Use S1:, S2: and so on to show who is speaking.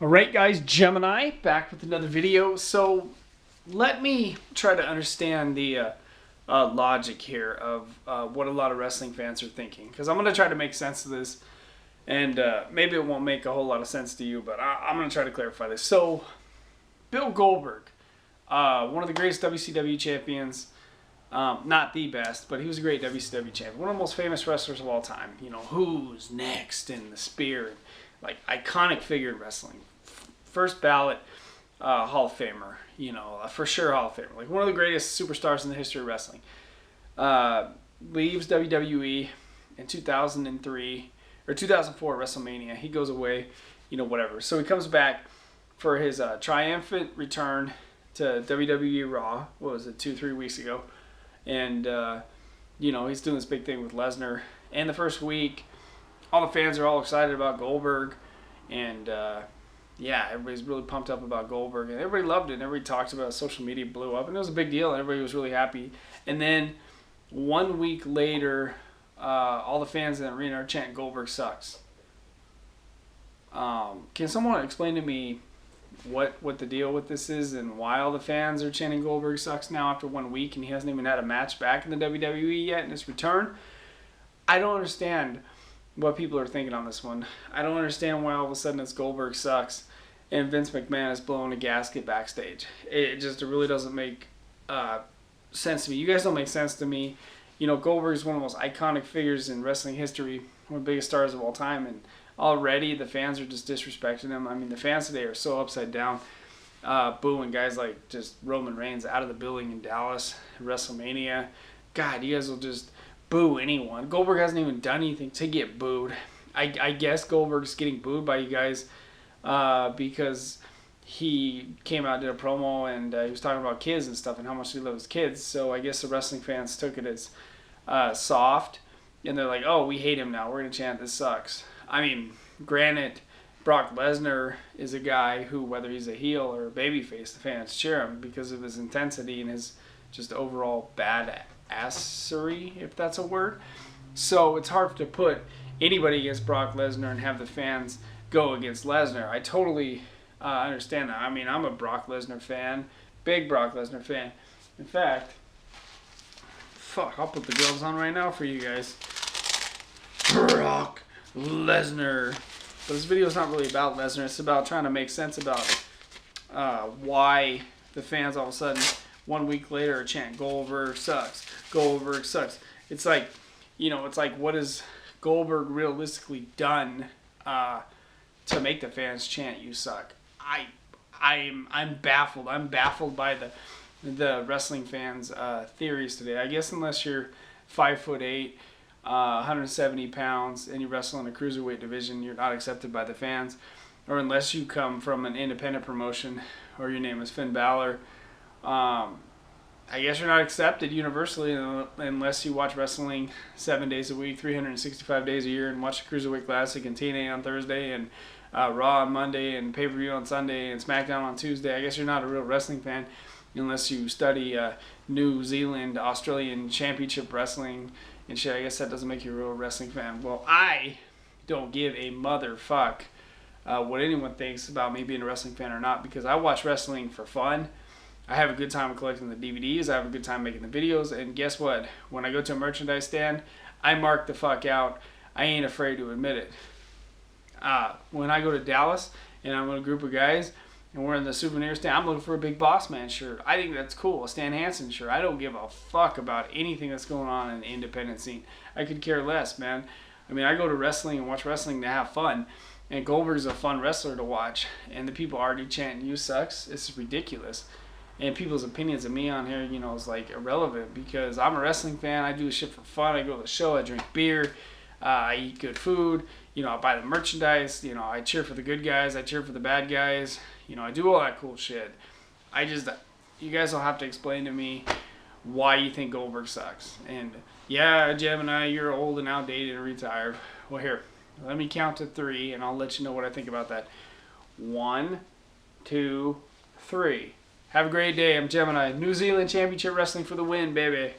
S1: Alright guys, Gemini, back with another video. So let me try to understand the logic here of what a lot of wrestling fans are thinking. Because I'm going to try to make sense of this. And maybe it won't make a whole lot of sense to you, but I'm going to try to clarify this. So, Bill Goldberg, one of the greatest WCW champions. Not the best, but he was a great WCW champion. One of the most famous wrestlers of all time. You know, who's next in the spear. Like, iconic figure in wrestling. First ballot Hall of Famer. You know, for sure Hall of Famer. Like, one of the greatest superstars in the history of wrestling. Leaves WWE in 2003, or 2004 WrestleMania. He goes away, you know, whatever. So he comes back for his triumphant return to WWE Raw. What was it, 2-3 weeks ago? And, you know, he's doing this big thing with Lesnar. And the first week, all the fans are all excited about Goldberg. And, yeah, everybody's really pumped up about Goldberg. And everybody loved it. And everybody talked about it. Social media blew up. And it was a big deal. And everybody was really happy. And then 1 week later, all the fans in the arena are chanting, Goldberg sucks. Can someone explain to me what the deal with this is and why all the fans are chanting Goldberg sucks now after 1 week and he hasn't even had a match back in the WWE yet in his return? I don't understand what people are thinking on this one. I don't understand why all of a sudden it's Goldberg sucks and Vince McMahon is blowing a gasket backstage. It really doesn't make sense to me. You guys don't make sense to me. You know, Goldberg is one of the most iconic figures in wrestling history, one of the biggest stars of all time, and already the fans are just disrespecting him. I mean, the fans today are so upside down, booing guys like just Roman Reigns out of the building in Dallas, WrestleMania. God, you guys will just boo anyone. Goldberg hasn't even done anything to get booed. I guess Goldberg's getting booed by you guys because he came out and did a promo and he was talking about kids and stuff and how much he loves kids. So I guess the wrestling fans took it as soft, and they're like, oh, we hate him now. We're going to chant this sucks. I mean, granted, Brock Lesnar is a guy who, whether he's a heel or a babyface, the fans cheer him because of his intensity and his just overall badassery, if that's a word. So it's hard to put anybody against Brock Lesnar and have the fans go against Lesnar. I totally understand that. I mean, I'm a Brock Lesnar fan, big Brock Lesnar fan. In fact, I'll put the gloves on right now for you guys. Brock Lesnar. But this video is not really about Lesnar. It's about trying to make sense about why the fans all of a sudden 1 week later are chanting Goldberg sucks. Goldberg sucks. It's like, you know, it's like, what has Goldberg realistically done to make the fans chant you suck? I'm baffled. I'm baffled by the wrestling fans' theories today. I guess unless you're 5'8", 170 pounds, and you wrestle in a cruiserweight division, you're not accepted by the fans. Or unless you come from an independent promotion, or your name is Finn Balor, I guess you're not accepted universally unless you watch wrestling 7 days a week, 365 days a year, and watch the Cruiserweight Classic and TNA on Thursday, and Raw on Monday, and pay-per-view on Sunday, and SmackDown on Tuesday. I guess you're not a real wrestling fan unless you study New Zealand, Australian Championship Wrestling and shit. I guess that doesn't make you a real wrestling fan. Well, I don't give a motherfuck what anyone thinks about me being a wrestling fan or not, because I watch wrestling for fun. I have a good time collecting the DVDs. I have a good time making the videos. And guess what? When I go to a merchandise stand, I mark the fuck out. I ain't afraid to admit it. When I go to Dallas and I'm with a group of guys and we're in the souvenir stand, I'm looking for a Big Boss Man shirt. I think that's cool. A Stan Hansen shirt. I don't give a fuck about anything that's going on in the independent scene. I could care less, man. I mean, I go to wrestling and watch wrestling to have fun. And Goldberg's a fun wrestler to watch. And the people already chanting, you sucks. It's ridiculous. And people's opinions of me on here, you know, is like irrelevant because I'm a wrestling fan. I do shit for fun. I go to the show. I drink beer. I eat good food. You know, I buy the merchandise. You know, I cheer for the good guys. I cheer for the bad guys. You know, I do all that cool shit. You guys will have to explain to me why you think Goldberg sucks. And yeah, Gemini, you're old and outdated and retired. Well, here, let me count to 3 and I'll let you know what I think about that. 1, 2, 3. Have a great day. I'm Gemini. New Zealand Championship Wrestling for the win, baby.